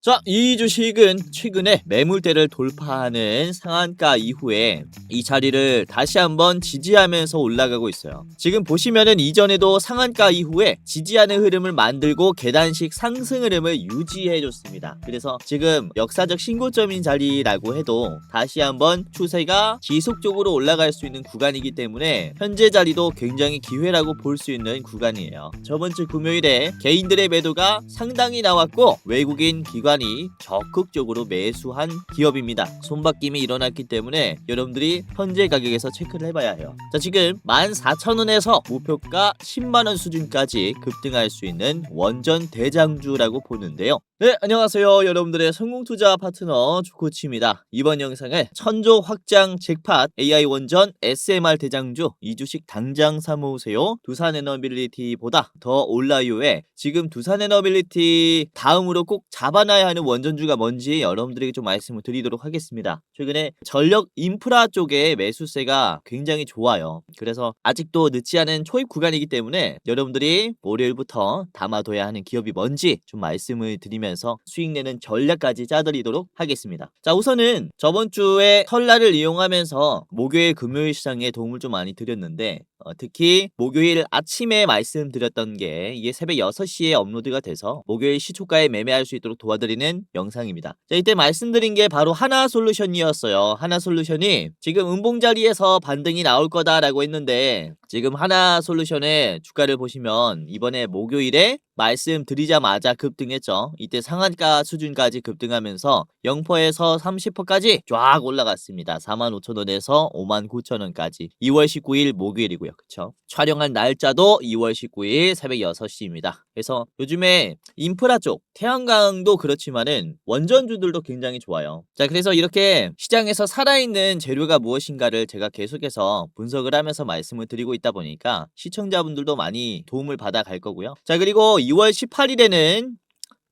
자, 이 주식은 최근에 매물대를 돌파하는 상한가 이후에 이 자리를 다시 한번 지지하면서 올라가고 있어요. 지금 보시면은 이전에도 상한가 이후에 지지하는 흐름을 만들고 계단식 상승 흐름을 유지해줬습니다. 그래서 지금 역사적 신고점인 자리라고 해도 다시 한번 추세가 지속적으로 올라갈 수 있는 구간이기 때문에 현재 자리도 굉장히 기회라고 볼 수 있는 구간이에요. 저번 주 금요일에 개인들의 매도가 상당히 나왔고 외국인 기관이 적극적으로 매수한 기업입니다. 손바뀜이 일어났기 때문에 여러분들이 현재 가격에서 체크를 해봐야 해요. 자, 지금 14,000원에서 목표가 10만원 수준까지 급등할 수 있는 원전 대장주라고 보는데요. 네, 안녕하세요. 여러분들의 성공투자 파트너 주코치입니다. 이번 영상은 천조 확장 잭팟 AI 원전 SMR 대장주 이 주식 당장 사모으세요. 두산에너빌리티보다 더 올라요에 지금 두산에너빌리티 다음으로 꼭 잡아놔야 하는 원전주가 뭔지 여러분들에게 좀 말씀을 드리도록 하겠습니다. 최근에 전력 인프라 쪽에 매수세가 굉장히 좋아요. 그래서 아직도 늦지 않은 초입 구간이기 때문에 여러분들이 월요일부터 담아둬야 하는 기업이 뭔지 좀 말씀을 드리면서 수익 내는 전략까지 짜드리도록 하겠습니다. 자, 우선은 저번 주에 설날을 이용하면서 목요일 금요일 시장에 도움을 좀 많이 드렸는데 특히 목요일 아침에 말씀드렸던 게 이게 새벽 6시에 업로드가 돼서 목요일 시초가에 매매할 수 있도록 도와드리는 영상입니다. 자, 이때 말씀드린 게 바로 하나솔루션이었어요. 하나솔루션이 지금 음봉자리에서 반등이 나올 거다라고 했는데 지금 하나솔루션의 주가를 보시면 이번에 목요일에 말씀드리자마자 급등했죠. 이때 상한가 수준까지 급등하면서 0%에서 30%까지 쫙 올라갔습니다. 45,000원에서 59,000원까지 2월 19일 목요일이고요. 그쵸? 촬영한 날짜도 2월 19일 새벽 6시입니다. 그래서 요즘에 인프라 쪽 태양광도 그렇지만은 원전주들도 굉장히 좋아요. 자, 그래서 이렇게 시장에서 살아있는 재료가 무엇인가를 제가 계속해서 분석을 하면서 말씀을 드리고 있다 보니까 시청자분들도 많이 도움을 받아 갈 거고요. 자, 그리고 2월 18일에는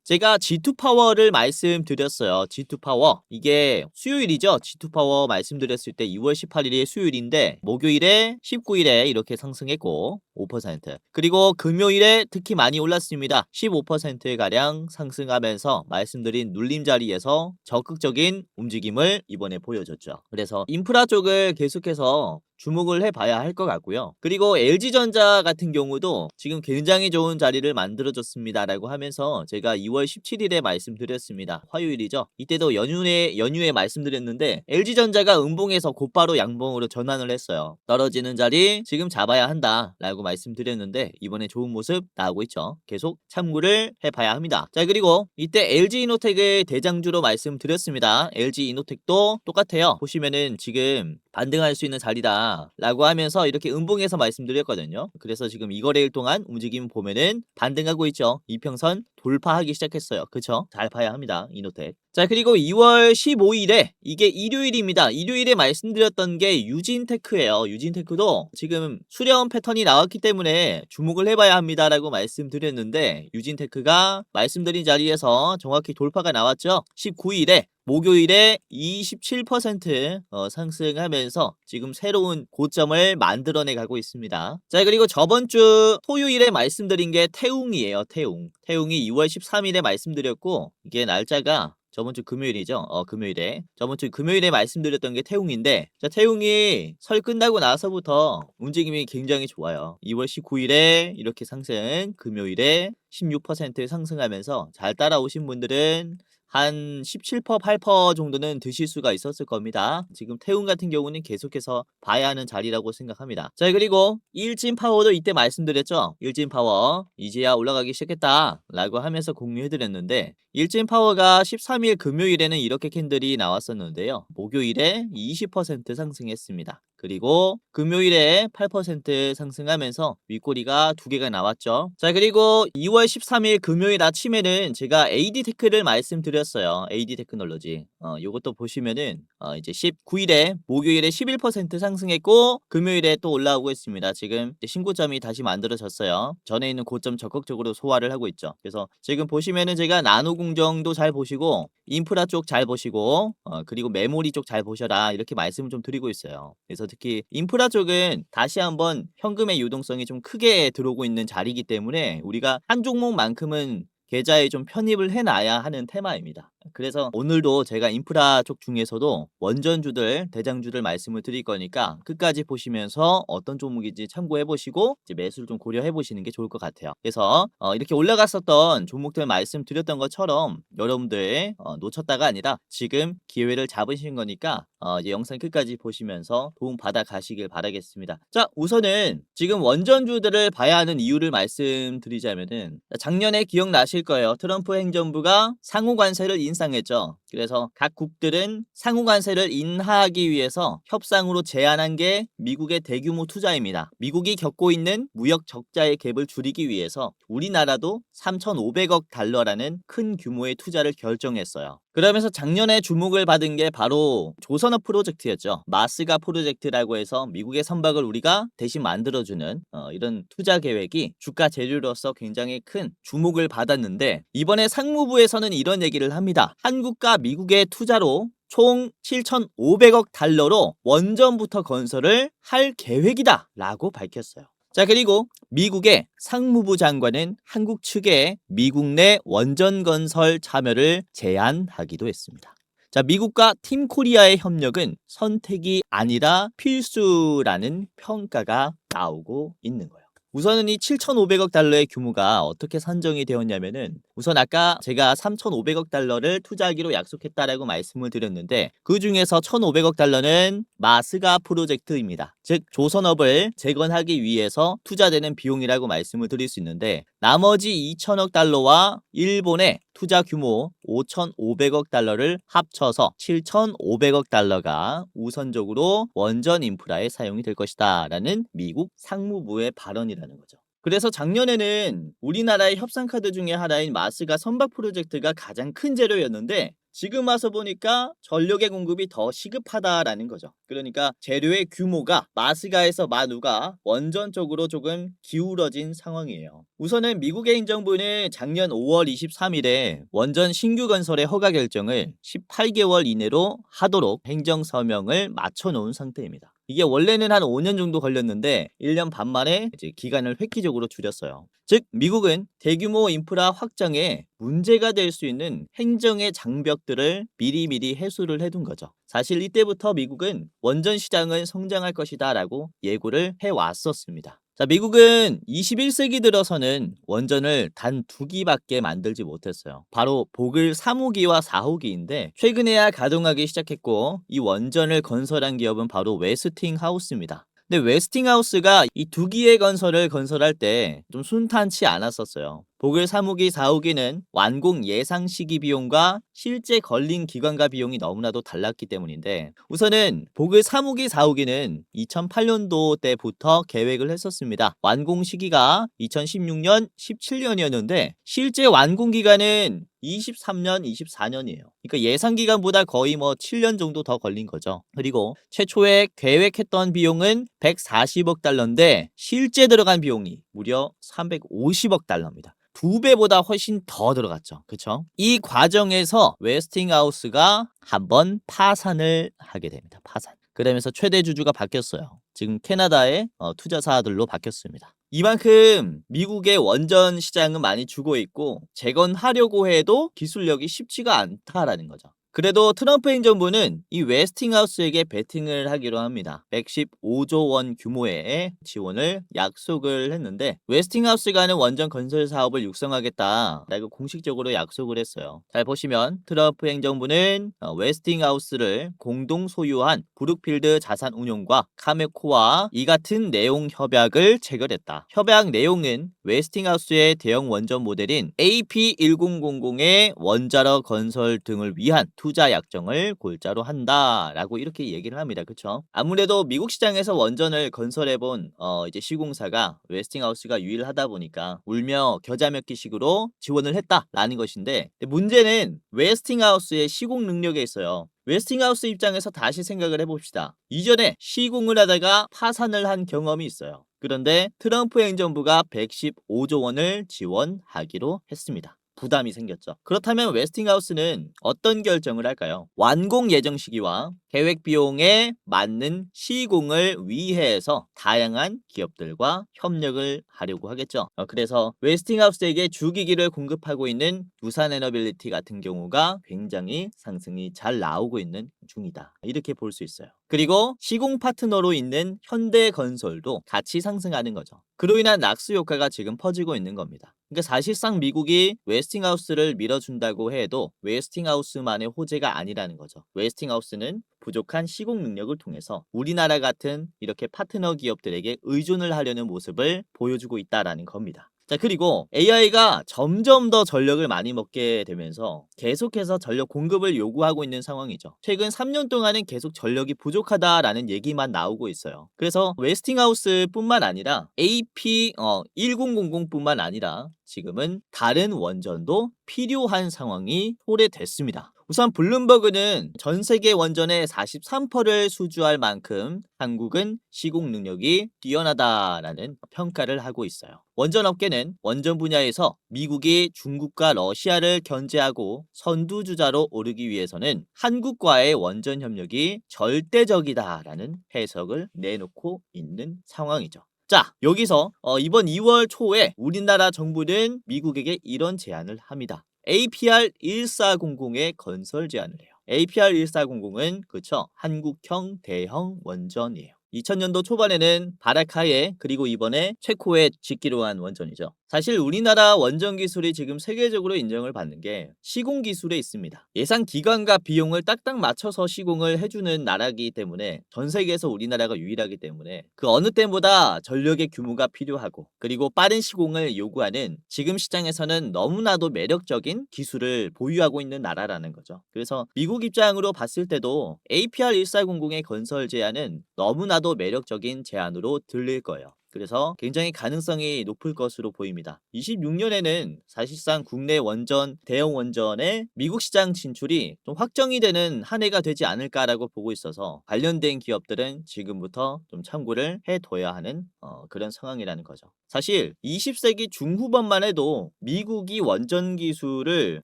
제가 G2파워를 말씀드렸어요. G2파워. 이게 수요일이죠. G2파워 말씀드렸을 때 2월 18일이 수요일인데 목요일에 19일에 이렇게 상승했고 5%. 그리고 금요일에 특히 많이 올랐습니다. 15%가량 상승하면서 말씀드린 눌림 자리에서 적극적인 움직임을 이번에 보여줬죠. 그래서 인프라 쪽을 계속해서 주목을 해봐야 할 것 같고요. 그리고 LG전자 같은 경우도 지금 굉장히 좋은 자리를 만들어줬습니다 라고 하면서 제가 2월 17일에 말씀드렸습니다. 화요일이죠. 이때도 연휴에 말씀드렸는데 LG전자가 음봉에서 곧바로 양봉으로 전환을 했어요. 떨어지는 자리 지금 잡아야 한다 라고 말씀드렸는데 이번에 좋은 모습 나오고 있죠. 계속 참고를 해봐야 합니다. 자, 그리고 이때 LG이노텍을 대장주로 말씀드렸습니다. LG이노텍도 똑같아요. 보시면은 지금 반등할 수 있는 자리다 라고 하면서 이렇게 음봉에서 말씀드렸거든요. 그래서 지금 이 거래일 동안 움직임 보면은 반등하고 있죠. 이평선 돌파하기 시작했어요. 그쵸? 잘 봐야 합니다. 이노텍. 자, 그리고 2월 15일에 이게 일요일입니다. 일요일에 말씀드렸던 게 유진테크예요. 유진테크도 지금 수렴 패턴이 나왔기 때문에 주목을 해봐야 합니다 라고 말씀드렸는데 유진테크가 말씀드린 자리에서 정확히 돌파가 나왔죠. 19일에 목요일에 27% 상승하면서 지금 새로운 고점을 만들어내 가고 있습니다. 자, 그리고 저번 주 토요일에 말씀드린 게 태웅이에요. 태웅이 2월 13일에 말씀드렸고 이게 날짜가 저번 주 금요일이죠. 금요일에. 저번 주 금요일에 말씀드렸던 게 태웅인데, 자, 태웅이 설 끝나고 나서부터 움직임이 굉장히 좋아요. 2월 19일에 이렇게 상승, 금요일에 16% 상승하면서 잘 따라오신 분들은 한 17%, 8% 정도는 드실 수가 있었을 겁니다. 지금 태웅 같은 경우는 계속해서 봐야 하는 자리라고 생각합니다. 자, 그리고 일진파워도 이때 말씀드렸죠. 일진파워 이제야 올라가기 시작했다 라고 하면서 공유해드렸는데 일진파워가 13일 금요일에는 이렇게 캔들이 나왔었는데요. 목요일에 20% 상승했습니다. 그리고 금요일에 8% 상승하면서 윗꼬리가 두 개가 나왔죠. 자, 그리고 2월 13일 금요일 아침에는 제가 AD테크를 말씀드렸어요. AD테크놀로지. 요것도 보시면은 이제 19일에 목요일에 11% 상승했고 금요일에 또 올라오고 있습니다. 지금 신고점이 다시 만들어졌어요. 전에 있는 고점 적극적으로 소화를 하고 있죠. 그래서 지금 보시면은 제가 나노공정도 잘 보시고 인프라 쪽 잘 보시고 그리고 메모리 쪽 잘 보셔라 이렇게 말씀을 좀 드리고 있어요. 그래서 특히 인프라 쪽은 다시 한번 현금의 유동성이 좀 크게 들어오고 있는 자리이기 때문에 우리가 한 종목만큼은 계좌에 좀 편입을 해놔야 하는 테마입니다. 그래서 오늘도 제가 인프라 쪽 중에서도 원전주들, 대장주들 말씀을 드릴 거니까 끝까지 보시면서 어떤 종목인지 참고해 보시고 이제 매수를 좀 고려해 보시는 게 좋을 것 같아요. 그래서 이렇게 올라갔었던 종목들 말씀드렸던 것처럼 여러분들 놓쳤다가 아니라 지금 기회를 잡으신 거니까 이제 영상 끝까지 보시면서 도움 받아 가시길 바라겠습니다. 자, 우선은 지금 원전주들을 봐야 하는 이유를 말씀드리자면은 작년에 기억나실 거예요. 트럼프 행정부가 상호 관세를 인상했죠. 그래서 각 국들은 상호 관세를 인하하기 위해서 협상으로 제안한 게 미국의 대규모 투자입니다. 미국이 겪고 있는 무역 적자의 갭을 줄이기 위해서 우리나라도 3,500억 달러라는 큰 규모의 투자를 결정했어요. 그러면서 작년에 주목을 받은 게 바로 조선업 프로젝트였죠. 마스가 프로젝트라고 해서 미국의 선박을 우리가 대신 만들어주는 이런 투자 계획이 주가 재료로서 굉장히 큰 주목을 받았는데, 이번에 상무부에서는 이런 얘기를 합니다. 한국과 미국의 투자로 총 7,500억 달러로 원전부터 건설을 할 계획이다 라고 밝혔어요. 자, 그리고 미국의 상무부 장관은 한국 측에 미국 내 원전 건설 참여를 제안하기도 했습니다. 자, 미국과 팀 코리아의 협력은 선택이 아니라 필수라는 평가가 나오고 있는 거예요. 우선은 이 7,500억 달러의 규모가 어떻게 산정이 되었냐면은, 우선 아까 제가 3,500억 달러를 투자하기로 약속했다라고 말씀을 드렸는데, 그 중에서 1,500억 달러는 마스가 프로젝트입니다. 즉 조선업을 재건하기 위해서 투자되는 비용이라고 말씀을 드릴 수 있는데, 나머지 2,000억 달러와 일본의 투자 규모 5,500억 달러를 합쳐서 7,500억 달러가 우선적으로 원전 인프라에 사용이 될 것이다 라는 미국 상무부의 발언이라는 거죠. 그래서 작년에는 우리나라의 협상카드 중에 하나인 마스가 선박 프로젝트가 가장 큰 재료였는데, 지금 와서 보니까 전력의 공급이 더 시급하다라는 거죠. 그러니까 재료의 규모가 마스가에서 마누가 원전 쪽으로 조금 기울어진 상황이에요. 우선은 미국의 행정부는 작년 5월 23일에 원전 신규 건설의 허가 결정을 18개월 이내로 하도록 행정서명을 맞춰놓은 상태입니다. 이게 원래는 한 5년 정도 걸렸는데 1년 반 만에 이제 기간을 획기적으로 줄였어요. 즉 미국은 대규모 인프라 확장에 문제가 될 수 있는 행정의 장벽들을 미리미리 해소를 해둔 거죠. 사실 이때부터 미국은 원전 시장은 성장할 것이다 라고 예고를 해왔었습니다. 자, 미국은 21세기 들어서는 원전을 단 2기밖에 만들지 못했어요. 바로 보글 3호기와 4호기인데 최근에야 가동하기 시작했고, 이 원전을 건설한 기업은 바로 웨스팅하우스입니다. 근데 웨스팅하우스가 이 2기의 건설을 건설할 때 좀 순탄치 않았었어요. 보글 3호기, 4호기는 완공 예상 시기 비용과 실제 걸린 기간과 비용이 너무나도 달랐기 때문인데, 우선은 보글 3호기, 4호기는 2008년도 때부터 계획을 했었습니다. 완공 시기가 2016년, 17년이었는데 실제 완공 기간은 23년, 24년이에요. 그러니까 예상 기간보다 거의 7년 정도 더 걸린 거죠. 그리고 최초에 계획했던 비용은 140억 달러인데 실제 들어간 비용이 무려 350억 달러입니다. 2배보다 훨씬 더 들어갔죠. 그쵸? 이 과정에서 웨스팅하우스가 한번 파산을 하게 됩니다. 파산. 그러면서 최대 주주가 바뀌었어요. 지금 캐나다의 투자사들로 바뀌었습니다. 이만큼 미국의 원전 시장은 많이 죽어 있고 재건하려고 해도 기술력이 쉽지가 않다라는 거죠. 그래도 트럼프 행정부는 이 웨스팅하우스에게 베팅을 하기로 합니다. 115조 원 규모의 지원을 약속을 했는데, 웨스팅하우스가 하는 원전 건설 사업을 육성하겠다라고 공식적으로 약속을 했어요. 잘 보시면 트럼프 행정부는 웨스팅하우스를 공동 소유한 브룩필드 자산운용과 카메코와 이 같은 내용 협약을 체결했다. 협약 내용은 웨스팅하우스의 대형 원전 모델인 AP1000의 원자력 건설 등을 위한 투자 약정을 골자로 한다라고 이렇게 얘기를 합니다. 그쵸? 아무래도 미국 시장에서 원전을 건설해본 이제 시공사가 웨스팅하우스가 유일하다 보니까 울며 겨자 먹기식으로 지원을 했다라는 것인데, 문제는 웨스팅하우스의 시공 능력에 있어요. 웨스팅하우스 입장에서 다시 생각을 해봅시다. 이전에 시공을 하다가 파산을 한 경험이 있어요. 그런데 트럼프 행정부가 115조 원을 지원하기로 했습니다. 부담이 생겼죠. 그렇다면 웨스팅하우스는 어떤 결정을 할까요? 완공 예정 시기와 계획 비용에 맞는 시공을 위해서 다양한 기업들과 협력을 하려고 하겠죠. 그래서 웨스팅하우스에게 주기기를 공급하고 있는 두산에너빌리티 같은 경우가 굉장히 상승이 잘 나오고 있는 중이다. 이렇게 볼 수 있어요. 그리고 시공 파트너로 있는 현대건설도 같이 상승하는 거죠. 그로 인한 낙수 효과가 지금 퍼지고 있는 겁니다. 그러니까 사실상 미국이 웨스팅하우스를 밀어준다고 해도 웨스팅하우스만의 호재가 아니라는 거죠. 웨스팅하우스는 부족한 시공 능력을 통해서 우리나라 같은 이렇게 파트너 기업들에게 의존을 하려는 모습을 보여주고 있다라는 겁니다. 자, 그리고 AI가 점점 더 전력을 많이 먹게 되면서 계속해서 전력 공급을 요구하고 있는 상황이죠. 최근 3년 동안은 계속 전력이 부족하다라는 얘기만 나오고 있어요. 그래서 웨스팅하우스뿐만 아니라 AP1000뿐만 아니라 지금은 다른 원전도 필요한 상황이 토래됐습니다. 우선 블룸버그는 전 세계 원전의 43%를 수주할 만큼 한국은 시공 능력이 뛰어나다라는 평가를 하고 있어요. 원전 업계는 원전 분야에서 미국이 중국과 러시아를 견제하고 선두주자로 오르기 위해서는 한국과의 원전 협력이 절대적이다라는 해석을 내놓고 있는 상황이죠. 자, 여기서 이번 2월 초에 우리나라 정부는 미국에게 이런 제안을 합니다. APR1400의 건설 제안을 해요. APR1400은 그쵸, 한국형 대형 원전이에요. 2000년도 초반에는 바라카에 그리고 이번에 체코에 짓기로 한 원전이죠. 사실 우리나라 원전 기술이 지금 세계적으로 인정을 받는 게 시공 기술에 있습니다. 예상 기간과 비용을 딱딱 맞춰서 시공을 해주는 나라이기 때문에 전 세계에서 우리나라가 유일하기 때문에 그 어느 때보다 전력의 규모가 필요하고 그리고 빠른 시공을 요구하는 지금 시장에서는 너무나도 매력적인 기술을 보유하고 있는 나라라는 거죠. 그래서 미국 입장으로 봤을 때도 APR1400의 건설 제안은 너무나도 매력적인 제안으로 들릴 거예요. 그래서 굉장히 가능성이 높을 것으로 보입니다. 26년에는 사실상 국내 원전, 대형 원전의 미국 시장 진출이 좀 확정이 되는 한 해가 되지 않을까라고 보고 있어서 관련된 기업들은 지금부터 좀 참고를 해둬야 하는 그런 상황이라는 거죠. 사실 20세기 중후반만 해도 미국이 원전 기술을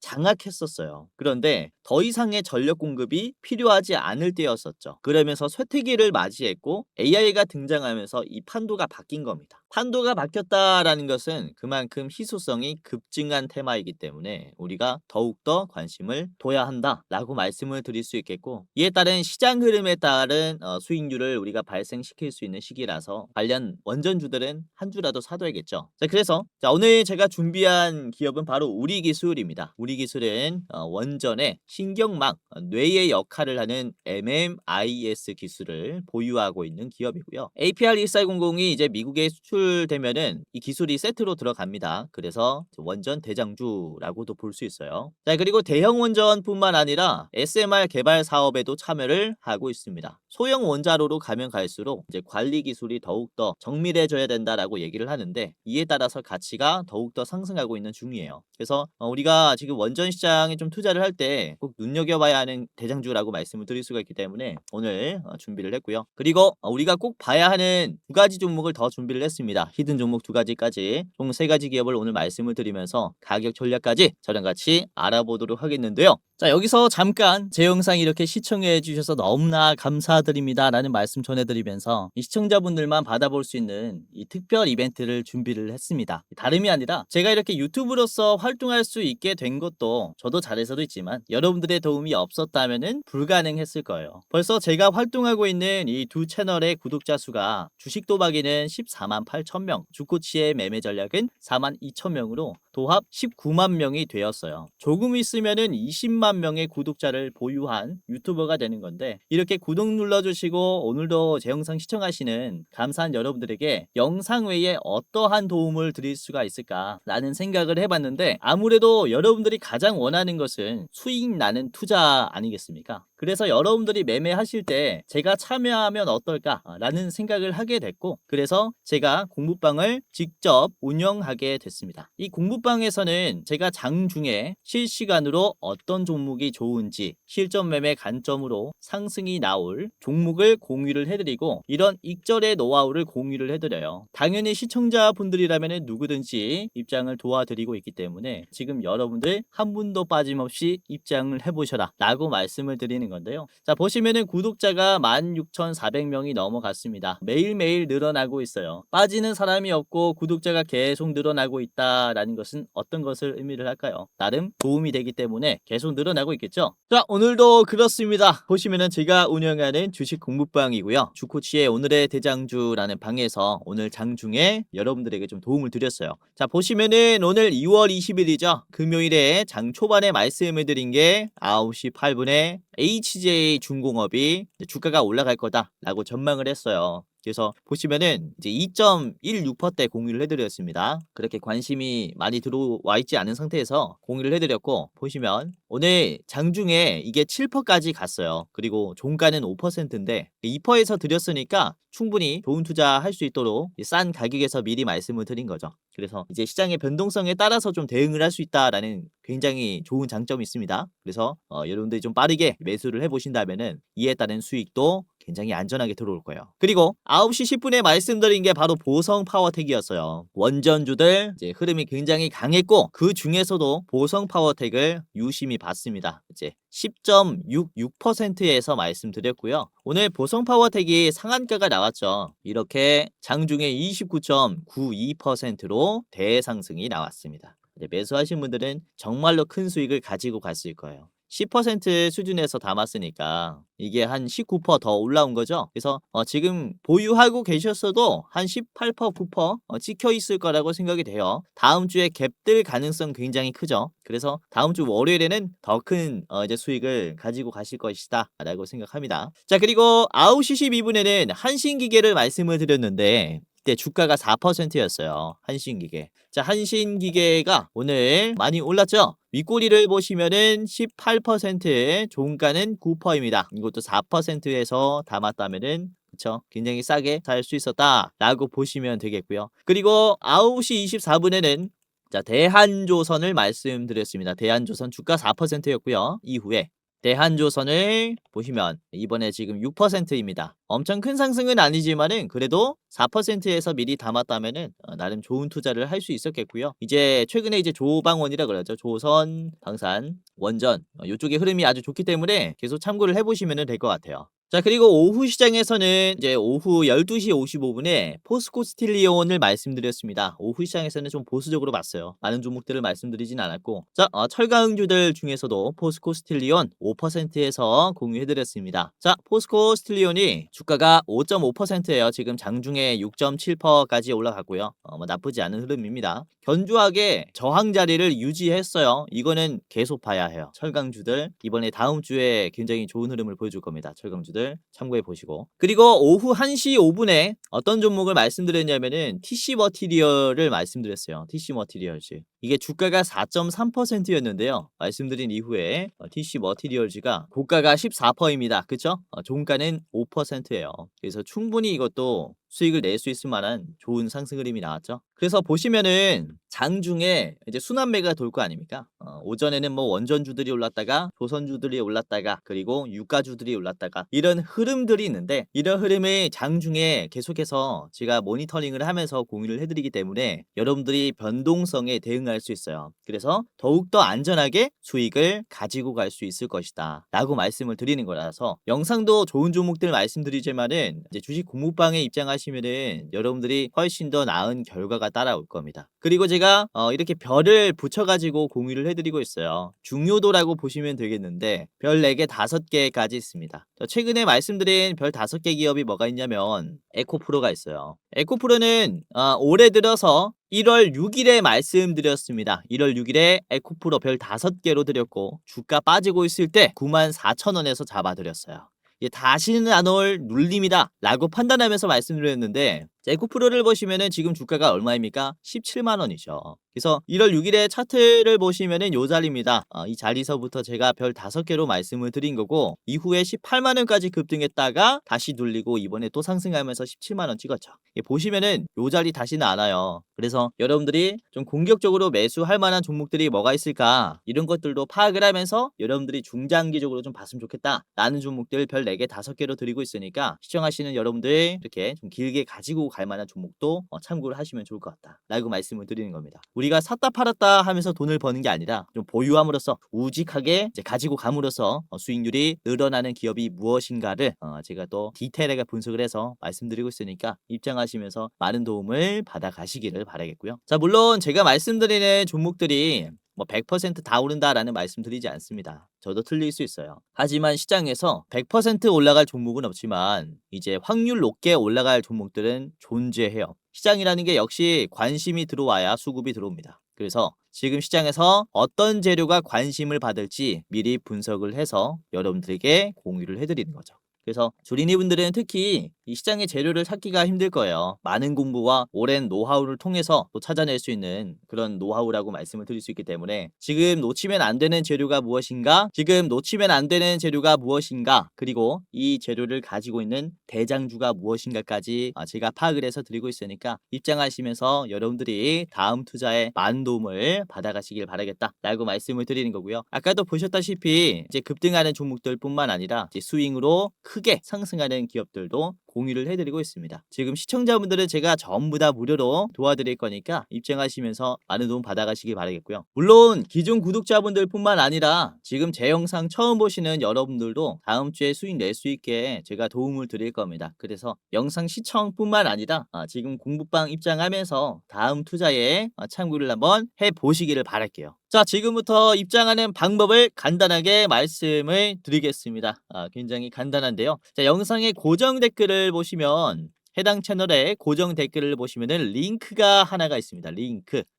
장악했었어요. 그런데 더 이상의 전력 공급이 필요하지 않을 때였었죠. 그러면서 쇠퇴기를 맞이했고 AI가 등장하면서 이 판도가 바뀐 겁니다. 판도가 바뀌었다라는 것은 그만큼 희소성이 급증한 테마이기 때문에 우리가 더욱더 관심을 둬야 한다라고 말씀을 드릴 수 있겠고, 이에 따른 시장 흐름에 따른 수익률을 우리가 발생시킬 수 있는 시기라서 관련 원전주들은 한 주라도 사둬야겠죠. 자, 그래서 오늘 제가 준비한 기업은 바로 우리기술입니다. 우리기술은 원전의 신경망, 뇌의 역할을 하는 MMIS 기술을 보유하고 있는 기업이고요. APR1400이 이제 미국에 수출되면은 이 기술이 세트로 들어갑니다. 그래서 원전 대장주라고도 볼 수 있어요. 자, 그리고 대형 원전뿐만 아니라 SMR 개발 사업에도 참여를 하고 있습니다. 소형 원자로로 가면 갈수록 이제 관리 기술이 더욱더 정밀해져야 된다라고 얘기를 하는데, 이에 따라서 가치가 더욱더 상승하고 있는 중이에요. 그래서 우리가 지금 원전 시장에 좀 투자를 할 때 꼭 눈여겨봐야 하는 대장주라고 말씀을 드릴 수가 있기 때문에 오늘 준비를 했고요. 그리고 우리가 꼭 봐야 하는 두 가지 종목을 더 준비를 했습니다. 히든 종목 두 가지까지 총 세 가지 기업을 오늘 말씀을 드리면서 가격 전략까지 저랑 같이 알아보도록 하겠는데요. 자, 여기서 잠깐 제 영상 이렇게 시청해 주셔서 너무나 감사드립니다 라는 말씀 전해드리면서 이 시청자분들만 받아볼 수 있는 이 특별 이벤트를 준비를 했습니다. 다름이 아니라 제가 이렇게 유튜브로서 활동할 수 있게 된 것도 저도 잘해서도 있지만 여러분들의 도움이 없었다면 불가능했을 거예요. 벌써 제가 활동하고 있는 이 두 채널의 구독자 수가 주식 도박이는 14만 8천 명, 주코치의 매매 전략은 4만 2천 명으로 도합 19만 명이 되었어요. 조금 있으면은 20만 명의 구독자를 보유한 유튜버가 되는 건데, 이렇게 구독 눌러주시고 오늘도 제 영상 시청하시는 감사한 여러분들에게 영상 외에 어떠한 도움을 드릴 수가 있을까라는 생각을 해봤는데, 아무래도 여러분들이 가장 원하는 것은 수익 나는 투자 아니겠습니까? 그래서 여러분들이 매매하실 때 제가 참여하면 어떨까라는 생각을 하게 됐고, 그래서 제가 공부방을 직접 운영하게 됐습니다. 이 공부방 공부방에서는 제가 장중에 실시간으로 어떤 종목이 좋은지 실전 매매 관점으로 상승이 나올 종목을 공유를 해드리고 이런 익절의 노하우를 공유를 해드려요. 당연히 시청자분들이라면 누구든지 입장을 도와드리고 있기 때문에 지금 여러분들 한 분도 빠짐없이 입장을 해보셔라 라고 말씀을 드리는 건데요. 자, 보시면은 구독자가 16,400명이 넘어갔습니다. 매일매일 늘어나고 있어요. 빠지는 사람이 없고 구독자가 계속 늘어나고 있다라는 것은 어떤 것을 의미를 할까요? 나름 도움이 되기 때문에 계속 늘어나고 있겠죠. 자, 오늘도 그렇습니다. 보시면은 제가 운영하는 주식 공부방이고요. 주코치의 오늘의 대장주라는 방에서 오늘 장중에 여러분들에게 좀 도움을 드렸어요. 자, 보시면은 오늘 2월 20일이죠. 금요일에 장 초반에 말씀을 드린 게 9시 8분에 HJ 중공업이 주가가 올라갈 거다라고 전망을 했어요. 그래서 보시면은 이제 2.16%대 공유를 해드렸습니다. 그렇게 관심이 많이 들어와 있지 않은 상태에서 공유를 해드렸고, 보시면 오늘 장중에 이게 7%까지 갔어요. 그리고 종가는 5%인데 2%에서 드렸으니까 충분히 좋은 투자할 수 있도록 싼 가격에서 미리 말씀을 드린 거죠. 그래서 이제 시장의 변동성에 따라서 좀 대응을 할 수 있다라는 굉장히 좋은 장점이 있습니다. 그래서 여러분들이 좀 빠르게 매수를 해보신다면은 이에 따른 수익도 굉장히 안전하게 들어올 거예요. 그리고 9시 10분에 말씀드린 게 바로 보성 파워텍이었어요. 원전주들 이제 흐름이 굉장히 강했고 그 중에서도 보성 파워텍을 유심히 봤습니다. 이제 10.66%에서 말씀드렸고요. 오늘 보성 파워텍이 상한가가 나왔죠. 이렇게 장중에 29.92%로 대상승이 나왔습니다. 매수하신 분들은 정말로 큰 수익을 가지고 갔을 거예요. 10% 수준에서 담았으니까 이게 한 19%더 올라온 거죠. 그래서 지금 보유하고 계셨어도 한 18%, 9% 찍혀 있을 거라고 생각이 돼요. 다음 주에 갭들 가능성 굉장히 크죠. 그래서 다음 주 월요일에는 더 큰 이제 수익을 가지고 가실 것이다 라고 생각합니다. 자, 그리고 9시 12분에는 한신기계를 말씀을 드렸는데 그때 주가가 4%였어요. 한신기계. 자, 한신기계가 오늘 많이 올랐죠? 윗꼬리를 보시면은 18%, 종가는 9%입니다. 이것도 4%에서 담았다면은 그쵸? 굉장히 싸게 살 수 있었다라고 보시면 되겠고요. 그리고 9시 24분에는 자, 대한조선을 말씀드렸습니다. 대한조선 주가 4%였고요. 이후에 대한조선을 보시면 이번에 지금 6%입니다. 엄청 큰 상승은 아니지만은 그래도 4%에서 미리 담았다면은 나름 좋은 투자를 할 수 있었겠고요. 이제 최근에 이제 조방원이라 그러죠. 조선, 방산, 원전 이쪽의 흐름이 아주 좋기 때문에 계속 참고를 해보시면 될 것 같아요. 자, 그리고 오후 시장에서는 이제 오후 12시 55분에 포스코 스틸리온을 말씀드렸습니다. 오후 시장에서는 좀 보수적으로 봤어요. 많은 종목들을 말씀드리진 않았고, 자, 철강주들 중에서도 포스코 스틸리온 5%에서 공유해드렸습니다. 자, 포스코 스틸리온이 주가가 5.5%예요. 지금 장중에 6.7%까지 올라갔고요. 뭐 나쁘지 않은 흐름입니다. 견조하게 저항 자리를 유지했어요. 이거는 계속 봐야 해요. 철강주들 이번에 다음 주에 굉장히 좋은 흐름을 보여줄 겁니다. 철강주들 참고해 보시고, 그리고 오후 1시 5분에 어떤 종목을 말씀드렸냐면은 TC 머티리얼을 말씀드렸어요. TC 머티리얼즈 이게 주가가 4.3%였는데요. 말씀드린 이후에 TC 머티리얼즈가 고가가 14%입니다. 그쵸? 종가는 5%예요. 그래서 충분히 이것도 수익을 낼 수 있을 만한 좋은 상승 흐름이 나왔죠. 그래서 보시면은 장중에 이제 순환매가 돌 거 아닙니까? 오전에는 뭐 원전주들이 올랐다가 조선주들이 올랐다가 그리고 유가주들이 올랐다가 이런 흐름들이 있는데, 이런 흐름을 장중에 계속해서 제가 모니터링을 하면서 공유를 해드리기 때문에 여러분들이 변동성에 대응할 수 있어요. 그래서 더욱더 안전하게 수익을 가지고 갈 수 있을 것이다 라고 말씀을 드리는 거라서, 영상도 좋은 종목들 말씀드리지만은 이제 주식 공부방에 입장하시면은 여러분들이 훨씬 더 나은 결과가 따라올 겁니다. 그리고 제가 이렇게 별을 붙여가지고 공유를 해드리고 있어요. 중요도라고 보시면 되겠는데 별 4개, 5개까지 있습니다. 최근에 말씀드린 별 5개 기업이 뭐가 있냐면 에코프로가 있어요. 에코프로는 올해 들어서 1월 6일에 말씀드렸습니다. 1월 6일에 에코프로 별 5개로 드렸고 주가 빠지고 있을 때 94,000원에서 잡아드렸어요. 다시는 안 올 눌림이다 라고 판단하면서 말씀드렸는데 자, 에코프로를 보시면은 지금 주가가 얼마입니까? 17만 원이죠. 그래서 1월 6일에 차트를 보시면은 요 자리입니다. 이 자리서부터 제가 별 5개로 말씀을 드린 거고, 이후에 18만 원까지 급등했다가 다시 눌리고 이번에 또 상승하면서 17만 원 찍었죠. 보시면은 요 자리 다시는 안 와요. 그래서 여러분들이 좀 공격적으로 매수할 만한 종목들이 뭐가 있을까, 이런 것들도 파악을 하면서 여러분들이 중장기적으로 좀 봤으면 좋겠다 라는 종목들 별 4개 5개로 드리고 있으니까, 시청하시는 여러분들 이렇게 좀 길게 가지고 갈 만한 종목도 참고를 하시면 좋을 것 같다 라고 말씀을 드리는 겁니다. 우리가 샀다 팔았다 하면서 돈을 버는 게 아니라 좀 보유함으로써 우직하게 이제 가지고 감으로써 수익률이 늘어나는 기업이 무엇인가를 제가 또 디테일하게 분석을 해서 말씀드리고 있으니까 입장하시면서 많은 도움을 받아 가시기를 바라겠고요. 자, 물론 제가 말씀드리는 종목들이 뭐 100%다 오른다라는 말씀 드리지 않습니다. 저도 틀릴 수 있어요. 하지만 시장에서 100% 올라갈 종목은 없지만 이제 확률 높게 올라갈 종목들은 존재해요. 시장이라는 게 역시 관심이 들어와야 수급이 들어옵니다. 그래서 지금 시장에서 어떤 재료가 관심을 받을지 미리 분석을 해서 여러분들에게 공유를 해드리는 거죠. 그래서 주린이분들은 특히 이 시장의 재료를 찾기가 힘들 거예요. 많은 공부와 오랜 노하우를 통해서 또 찾아낼 수 있는 그런 노하우라고 말씀을 드릴 수 있기 때문에, 지금 놓치면 안 되는 재료가 무엇인가, 지금 놓치면 안 되는 재료가 무엇인가, 그리고 이 재료를 가지고 있는 대장주가 무엇인가까지 제가 파악을 해서 드리고 있으니까 입장하시면서 여러분들이 다음 투자에 많은 도움을 받아가시길 바라겠다 라고 말씀을 드리는 거고요. 아까도 보셨다시피 이제 급등하는 종목들 뿐만 아니라 이제 스윙으로 크게 상승하는 기업들도 공유를 해드리고 있습니다. 지금 시청자분들은 제가 전부 다 무료로 도와드릴 거니까 입장하시면서 많은 도움 받아가시기 바라겠고요. 물론 기존 구독자분들 뿐만 아니라 지금 제 영상 처음 보시는 여러분들도 다음 주에 수익 낼 수 있게 제가 도움을 드릴 겁니다. 그래서 영상 시청뿐만 아니라 지금 공부방 입장하면서 다음 투자에 참고를 한번 해보시기를 바랄게요. 자, 지금부터 입장하는 방법을 간단하게 말씀을 드리겠습니다. 굉장히 간단한데요. 자, 영상의 고정 댓글을 보시면, 해당 채널의 고정 댓글을 보시면은 링크가 하나가 있습니다.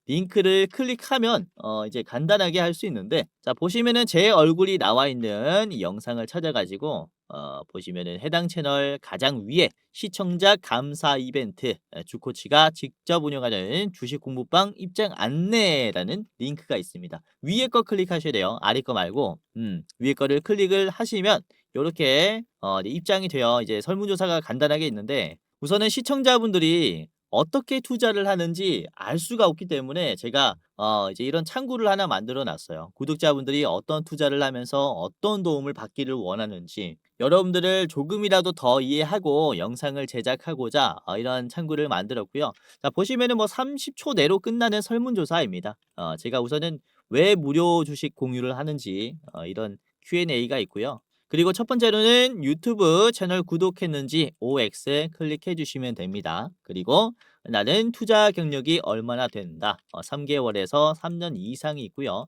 링크를 클릭하면 이제 간단하게 할 수 있는데, 자, 보시면은 제 얼굴이 나와 있는 이 영상을 찾아가지고 보시면은 해당 채널 가장 위에 시청자 감사 이벤트, 주코치가 직접 운영하는 주식 공부방 입장 안내라는 링크가 있습니다. 위에 거 클릭하셔야 돼요. 아래 거 말고 위에 거를 클릭을 하시면 이렇게 입장이 돼요. 이제 설문조사가 간단하게 있는데, 우선은 시청자분들이 어떻게 투자를 하는지 알 수가 없기 때문에 제가 이제 이런 창구를 하나 만들어 놨어요. 구독자분들이 어떤 투자를 하면서 어떤 도움을 받기를 원하는지 여러분들을 조금이라도 더 이해하고 영상을 제작하고자 이런 창구를 만들었고요. 자, 보시면은 뭐 30초 내로 끝나는 설문조사입니다. 제가 우선은 왜 무료 주식 공유를 하는지 이런 Q&A가 있고요. 그리고 첫 번째로는 유튜브 채널 구독했는지 OX 클릭해 주시면 됩니다. 그리고 나는 투자 경력이 얼마나 된다. 3개월에서 3년 이상이 있고요.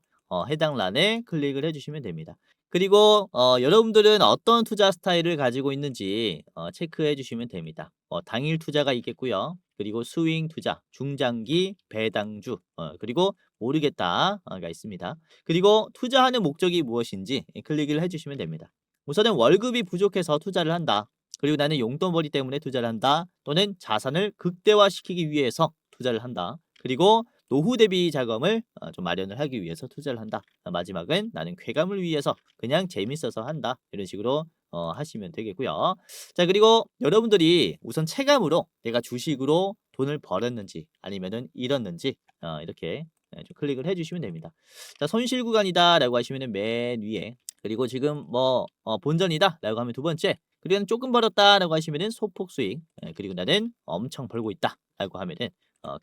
해당 란에 클릭을 해주시면 됩니다. 그리고 여러분들은 어떤 투자 스타일을 가지고 있는지 체크해 주시면 됩니다. 당일 투자가 있겠고요. 그리고 스윙 투자, 중장기, 배당주, 그리고 모르겠다가 있습니다. 그리고 투자하는 목적이 무엇인지 클릭을 해주시면 됩니다. 우선은 월급이 부족해서 투자를 한다. 그리고 나는 용돈벌이 때문에 투자를 한다. 또는 자산을 극대화시키기 위해서 투자를 한다. 그리고 노후 대비 자금을 좀 마련을 하기 위해서 투자를 한다. 마지막은 나는 쾌감을 위해서 그냥 재밌어서 한다. 이런 식으로 하시면 되겠고요. 자, 그리고 여러분들이 우선 체감으로 내가 주식으로 돈을 벌었는지 아니면은 잃었는지 이렇게 좀 클릭을 해주시면 됩니다. 자, 손실 구간이다 라고 하시면은 맨 위에, 그리고 지금 뭐 본전이다 라고 하면 두 번째, 그리고 조금 벌었다 라고 하시면은 소폭 수익, 그리고 나는 엄청 벌고 있다 라고 하면은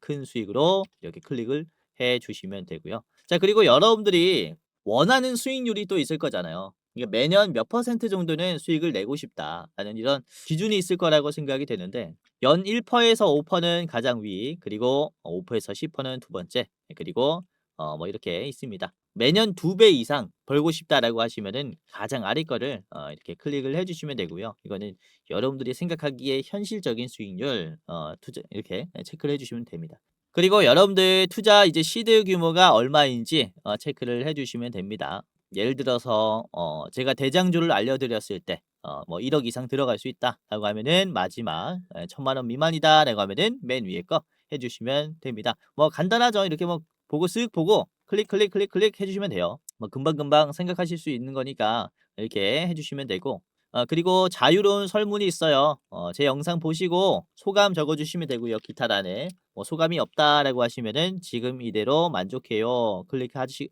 큰 수익으로 이렇게 클릭을 해 주시면 되고요. 자, 그리고 여러분들이 원하는 수익률이 또 있을 거잖아요. 이게 매년 몇 퍼센트 정도는 수익을 내고 싶다라는 이런 기준이 있을 거라고 생각이 되는데, 연 1%에서 5%는 가장 위, 그리고 5%에서 10%는 두 번째, 그리고 뭐 이렇게 있습니다. 매년 2배 이상 벌고 싶다라고 하시면은 가장 아래 거를 이렇게 클릭을 해주시면 되고요. 이거는 여러분들이 생각하기에 현실적인 수익률 투자 이렇게 체크를 해주시면 됩니다. 그리고 여러분들 투자 이제 시드 규모가 얼마인지 체크를 해주시면 됩니다. 예를 들어서 제가 대장주를 알려드렸을 때 뭐 1억 이상 들어갈 수 있다라고 하면은 마지막 1,000만 원 미만이다라고 하면은 맨 위에 거 해주시면 됩니다. 뭐 간단하죠. 이렇게 뭐 보고 쓱 보고 클릭 클릭 클릭 클릭 해주시면 돼요. 뭐 금방금방 생각하실 수 있는 거니까 이렇게 해주시면 되고 그리고 자유로운 설문이 있어요. 제 영상 보시고 소감 적어주시면 되고요. 기타란에 뭐 소감이 없다라고 하시면은 지금 이대로 만족해요.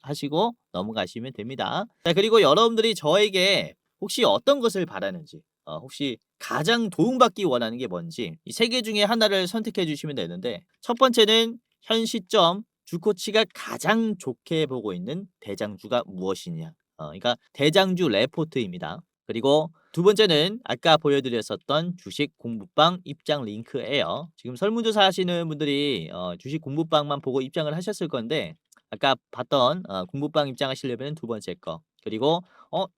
하시고 넘어가시면 됩니다. 자, 그리고 여러분들이 저에게 혹시 어떤 것을 바라는지, 혹시 가장 도움받기 원하는 게 뭔지 이 세 개 중에 하나를 선택해 주시면 되는데 첫 번째는 현 시점 주코치가 가장 좋게 보고 있는 대장주가 무엇이냐. 그러니까 대장주 레포트입니다. 그리고 두 번째는 아까 보여드렸었던 주식 공부방 입장 링크예요. 지금 설문조사 하시는 분들이 주식 공부방만 보고 입장을 하셨을 건데 아까 봤던 공부방 입장하시려면 두 번째 거 그리고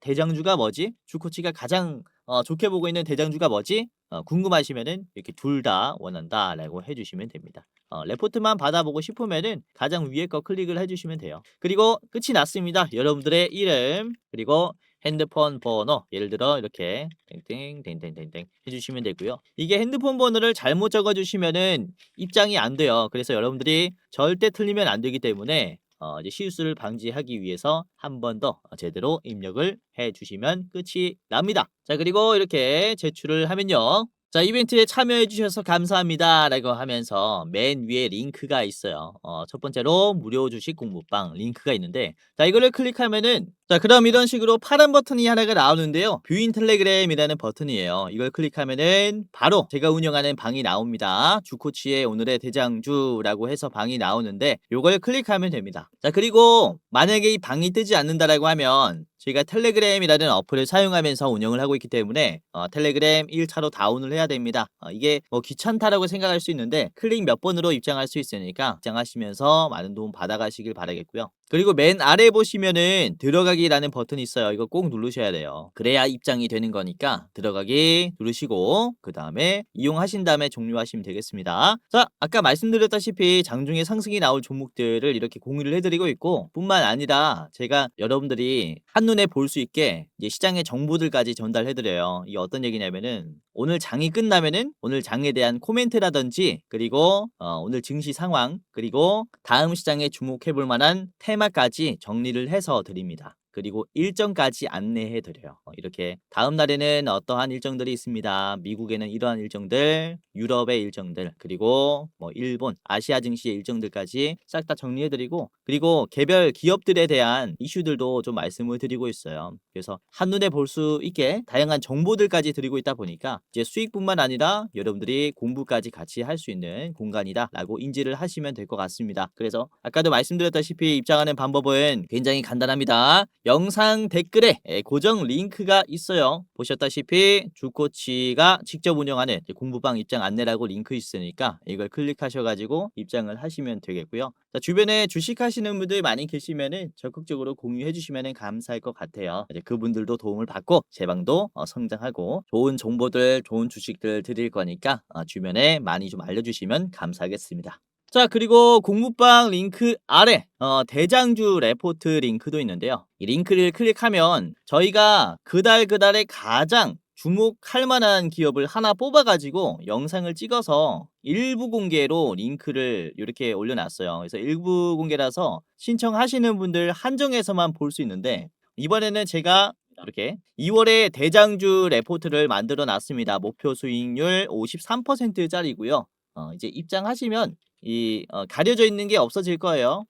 대장주가 뭐지? 주코치가 가장 좋게 보고 있는 대장주가 뭐지? 궁금하시면은 이렇게 둘 다 원한다라고 해주시면 됩니다. 레포트만 받아보고 싶으면은 가장 위에 거 클릭을 해주시면 돼요. 그리고 끝이 났습니다. 여러분들의 이름 그리고 핸드폰 번호 예를 들어 이렇게 땡땡땡땡땡땡 해주시면 되고요. 이게 핸드폰 번호를 잘못 적어주시면은 입장이 안 돼요. 그래서 여러분들이 절대 틀리면 안 되기 때문에 이제 실수를 방지하기 위해서 한 번 더 제대로 입력을 해주시면 끝이 납니다. 자, 그리고 이렇게 제출을 하면요. 자, 이벤트에 참여해 주셔서 감사합니다 라고 하면서 맨 위에 링크가 있어요. 첫 번째로 무료 주식 공부방 링크가 있는데 자, 이거를 클릭하면은 자, 그럼 이런 식으로 파란 버튼이 하나가 나오는데요. 뷰인 텔레그램이라는 버튼이에요. 이걸 클릭하면은 바로 제가 운영하는 방이 나옵니다. 주코치의 오늘의 대장주라고 해서 방이 나오는데 요걸 클릭하면 됩니다. 자, 그리고 만약에 이 방이 뜨지 않는다라고 하면 저희가 텔레그램이라는 어플을 사용하면서 운영을 하고 있기 때문에 텔레그램 1차로 다운을 해야 됩니다. 이게 뭐 귀찮다라고 생각할 수 있는데 클릭 몇 번으로 입장할 수 있으니까 입장하시면서 많은 도움 받아가시길 바라겠고요. 그리고 맨 아래 보시면은 들어가기라는 버튼이 있어요. 이거 꼭 누르셔야 돼요. 그래야 입장이 되는 거니까 들어가기 누르시고 그 다음에 이용하신 다음에 종료하시면 되겠습니다. 자, 아까 말씀드렸다시피 장중에 상승이 나올 종목들을 이렇게 공유를 해드리고 있고 뿐만 아니라 제가 여러분들이 한눈에 볼 수 있게 이제 시장의 정보들까지 전달해드려요. 이게 어떤 얘기냐면은 오늘 장이 끝나면은 오늘 장에 대한 코멘트라든지 그리고 오늘 증시 상황 그리고 다음 시장에 주목해볼 만한 테마까지 정리를 해서 드립니다. 그리고 일정까지 안내해 드려요. 이렇게 다음 날에는 어떠한 일정들이 있습니다. 미국에는 이러한 일정들, 유럽의 일정들, 그리고 뭐 일본, 아시아 증시의 일정들까지 싹 다 정리해 드리고 그리고 개별 기업들에 대한 이슈들도 좀 말씀을 드리고 있어요. 그래서 한눈에 볼 수 있게 다양한 정보들까지 드리고 있다 보니까 이제 수익뿐만 아니라 여러분들이 공부까지 같이 할 수 있는 공간이다라고 인지를 하시면 될 것 같습니다. 그래서 아까도 말씀드렸다시피 입장하는 방법은 굉장히 간단합니다. 영상 댓글에 고정 링크가 있어요. 보셨다시피 주코치가 직접 운영하는 공부방 입장 안내라고 링크 있으니까 이걸 클릭하셔가지고 입장을 하시면 되겠고요. 자, 주변에 주식하시는 분들 많이 계시면은 적극적으로 공유해 주시면 감사할 것 같아요. 이제 그분들도 도움을 받고 제 방도 성장하고 좋은 정보들, 좋은 주식들 드릴 거니까 주변에 많이 좀 알려주시면 감사하겠습니다. 자, 그리고 공부방 링크 아래 대장주 레포트 링크도 있는데요. 이 링크를 클릭하면 저희가 그달에 가장 주목할 만한 기업을 하나 뽑아가지고 영상을 찍어서 일부 공개로 링크를 이렇게 올려놨어요. 그래서 일부 공개라서 신청하시는 분들 한정해서만 볼 수 있는데 이번에는 제가 이렇게 2월에 대장주 레포트를 만들어 놨습니다. 목표 수익률 53%짜리고요. 이제 입장하시면 이 가려져 있는 게 없어질 거예요.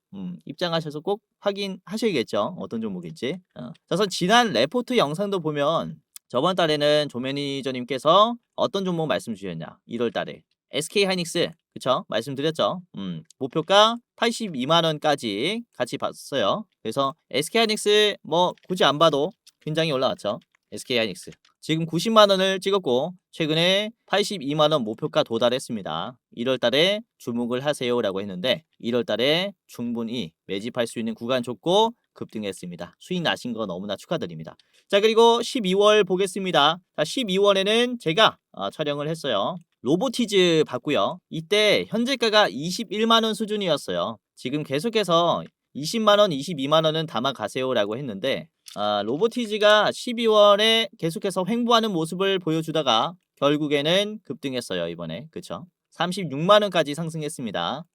입장하셔서 꼭 확인하셔야겠죠. 어떤 종목인지. 그래서 지난 레포트 영상도 보면 저번 달에는 조 매니저님께서 어떤 종목 말씀 주셨냐? 1월 달에 SK 하이닉스 그쵸? 말씀드렸죠. 목표가 82만 원까지 같이 봤어요. 그래서 SK 하이닉스 뭐 굳이 안 봐도 굉장히 올라왔죠. SK 하이닉스 지금 90만 원을 찍었고 최근에 82만 원 목표가 도달했습니다. 1월 달에 주목을 하세요라고 했는데 1월 달에 충분히 매집할 수 있는 구간 줬고 급등했습니다. 수익 나신 거 너무나 축하드립니다. 자, 그리고 12월 보겠습니다. 자, 12월에는 제가 촬영을 했어요. 로보티즈 봤고요. 이때 현재가가 21만 원 수준이었어요. 지금 계속해서 20만 원, 22만 원은 담아가세요라고 했는데 로보티지가 12월에 계속해서 횡보하는 모습을 보여주다가 결국에는 급등했어요, 이번에. 그쵸? 36만원까지 상승했습니다.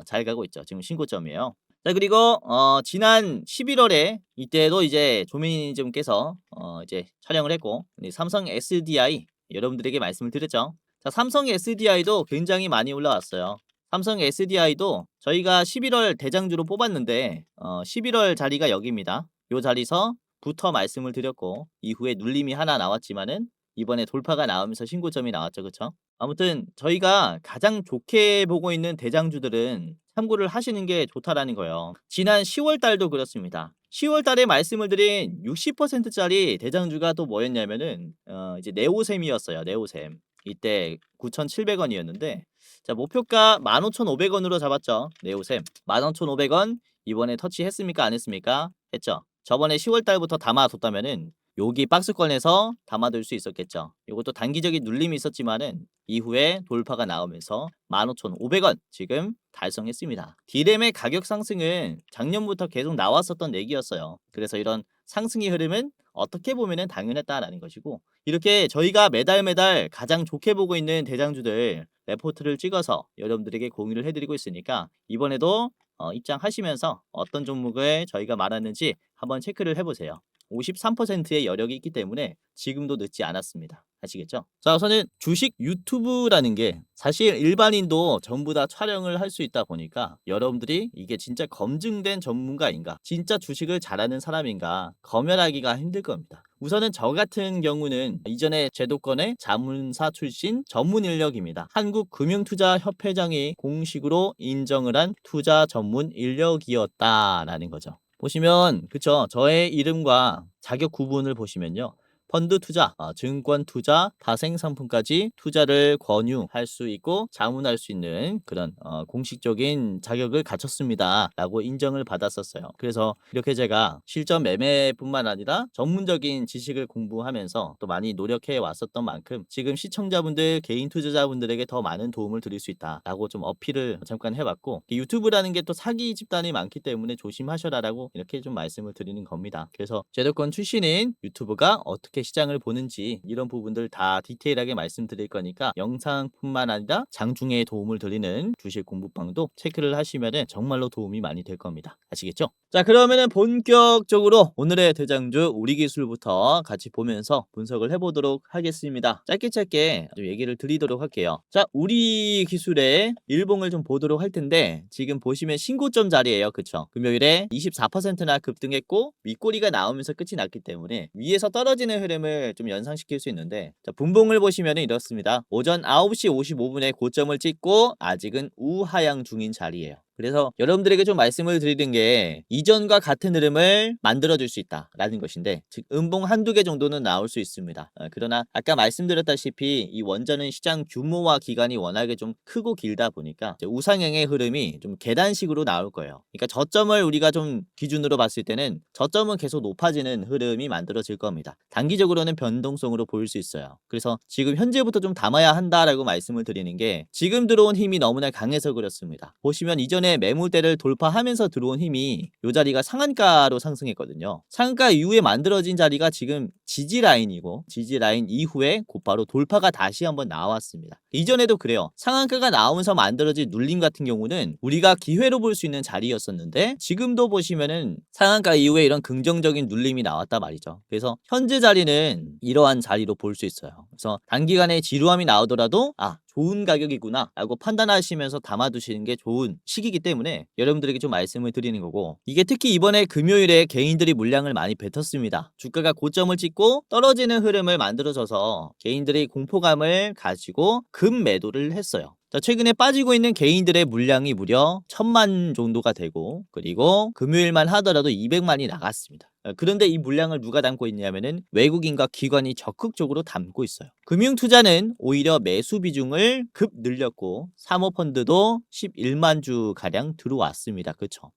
잘 가고 있죠. 지금 신고점이에요. 자, 그리고 지난 11월에 이때도 이제 조민희님께서 이제 촬영을 했고, 삼성 SDI 여러분들에게 말씀을 드렸죠. 자, 삼성 SDI도 굉장히 많이 올라왔어요. 삼성 SDI도 저희가 11월 대장주로 뽑았는데 11월 자리가 여기입니다. 요 자리서부터 말씀을 드렸고, 이후에 눌림이 하나 나왔지만은 이번에 돌파가 나오면서 신고점이 나왔죠. 그쵸? 아무튼 저희가 가장 좋게 보고 있는 대장주들은 참고를 하시는 게 좋다라는 거예요. 지난 10월 달도 그렇습니다. 10월 달에 말씀을 드린 60%짜리 대장주가 또 뭐였냐면은 이제 네오셈이었어요. 네오셈. 이때 9,700원이었는데 자, 목표가 15,500원으로 잡았죠. 네오셈. 15,500원 이번에 터치했습니까? 안 했습니까? 했죠. 저번에 10월 달부터 담아뒀다면은 여기 박스권에서 담아둘 수 있었겠죠. 이것도 단기적인 눌림이 있었지만은 이후에 돌파가 나오면서 15,500원 지금 달성했습니다. D램의 가격 상승은 작년부터 계속 나왔었던 얘기였어요. 그래서 이런 상승의 흐름은 어떻게 보면은 당연했다라는 것이고, 이렇게 저희가 매달 가장 좋게 보고 있는 대장주들 레포트를 찍어서 여러분들에게 공유를 해드리고 있으니까 이번에도 입장하시면서 어떤 종목을 저희가 말하는지 한번 체크를 해보세요. 53%의 여력이 있기 때문에 지금도 늦지 않았습니다. 아시겠죠? 자, 우선은 주식 유튜브라는 게 사실 일반인도 전부 다 촬영을 할 수 있다 보니까 여러분들이 이게 진짜 검증된 전문가인가, 진짜 주식을 잘하는 사람인가 검열하기가 힘들 겁니다. 우선은 저 같은 경우는 이전에 제도권의 자문사 출신 전문 인력입니다. 한국금융투자협회장이 공식으로 인정을 한 투자 전문 인력이었다라는 거죠. 보시면 그쵸, 저의 이름과 자격 구분을 보시면요, 펀드 투자, 증권 투자, 파생 상품까지 투자를 권유할 수 있고 자문할 수 있는 그런 공식적인 자격을 갖췄습니다 라고 인정을 받았었어요. 그래서 이렇게 제가 실전 매매뿐만 아니라 전문적인 지식을 공부하면서 또 많이 노력해 왔었던 만큼 지금 시청자분들, 개인 투자자분들에게 더 많은 도움을 드릴 수 있다 라고 좀 어필을 잠깐 해봤고, 유튜브라는 게 또 사기 집단이 많기 때문에 조심하셔라 라고 이렇게 좀 말씀을 드리는 겁니다. 그래서 제도권 출신인 유튜브가 어떻게 시장을 보는지 이런 부분들 다 디테일하게 말씀드릴 거니까 영상뿐만 아니라 장중에 도움을 드리는 주식 공부방도 체크를 하시면은 정말로 도움이 많이 될 겁니다. 아시겠죠? 자, 그러면은 본격적으로 오늘의 대장주 우리 기술부터 같이 보면서 분석을 해보도록 하겠습니다. 짧게 좀 얘기를 드리도록 할게요. 자, 우리 기술의 일봉을 좀 보도록 할 텐데 지금 보시면 신고점 자리예요. 그쵸? 금요일에 24%나 급등했고 윗꼬리가 나오면서 끝이 났기 때문에 위에서 떨어지는 흐름을 좀 연상시킬 수 있는데, 자, 분봉을 보시면 이렇습니다. 오전 9시 55분에 고점을 찍고 아직은 우하향 중인 자리예요. 그래서 여러분들에게 좀 말씀을 드리는 게 이전과 같은 흐름을 만들어줄 수 있다라는 것인데, 즉 음봉 한두 개 정도는 나올 수 있습니다. 그러나 아까 말씀드렸다시피 이 원전은 시장 규모와 기간이 워낙에 좀 크고 길다 보니까 우상향의 흐름이 좀 계단식으로 나올 거예요. 그러니까 저점을 우리가 좀 기준으로 봤을 때는 저점은 계속 높아지는 흐름이 만들어질 겁니다. 단기적으로는 변동성으로 보일 수 있어요. 그래서 지금 현재부터 좀 담아야 한다라고 말씀을 드리는 게, 지금 들어온 힘이 너무나 강해서 그렇습니다. 보시면 이전에 매물대를 돌파하면서 들어온 힘이 이 자리가 상한가로 상승했거든요. 상한가 이후에 만들어진 자리가 지금 지지라인이고, 지지라인 이후에 곧바로 돌파가 다시 한번 나왔습니다. 이전에도 그래요. 상한가가 나오면서 만들어진 눌림 같은 경우는 우리가 기회로 볼 수 있는 자리였었는데 지금도 보시면은 상한가 이후에 이런 긍정적인 눌림이 나왔단 말이죠. 그래서 현재 자리는 이러한 자리로 볼 수 있어요. 그래서 단기간에 지루함이 나오더라도 좋은 가격이구나 라고 판단하시면서 담아두시는 게 좋은 시기이기 때문에 여러분들에게 좀 말씀을 드리는 거고, 이게 특히 이번에 금요일에 개인들이 물량을 많이 뱉었습니다. 주가가 고점을 찍고 떨어지는 흐름을 만들어줘서 개인들이 공포감을 가지고 급 매도를 했어요. 자, 최근에 빠지고 있는 개인들의 물량이 무려 1,000만 정도가 되고, 그리고 금요일만 하더라도 200만이 나갔습니다. 그런데 이 물량을 누가 담고 있냐면은 외국인과 기관이 적극적으로 담고 있어요. 금융투자는 오히려 매수 비중을 급 늘렸고 사모펀드도 11만 주 가량 들어왔습니다. 그쵸?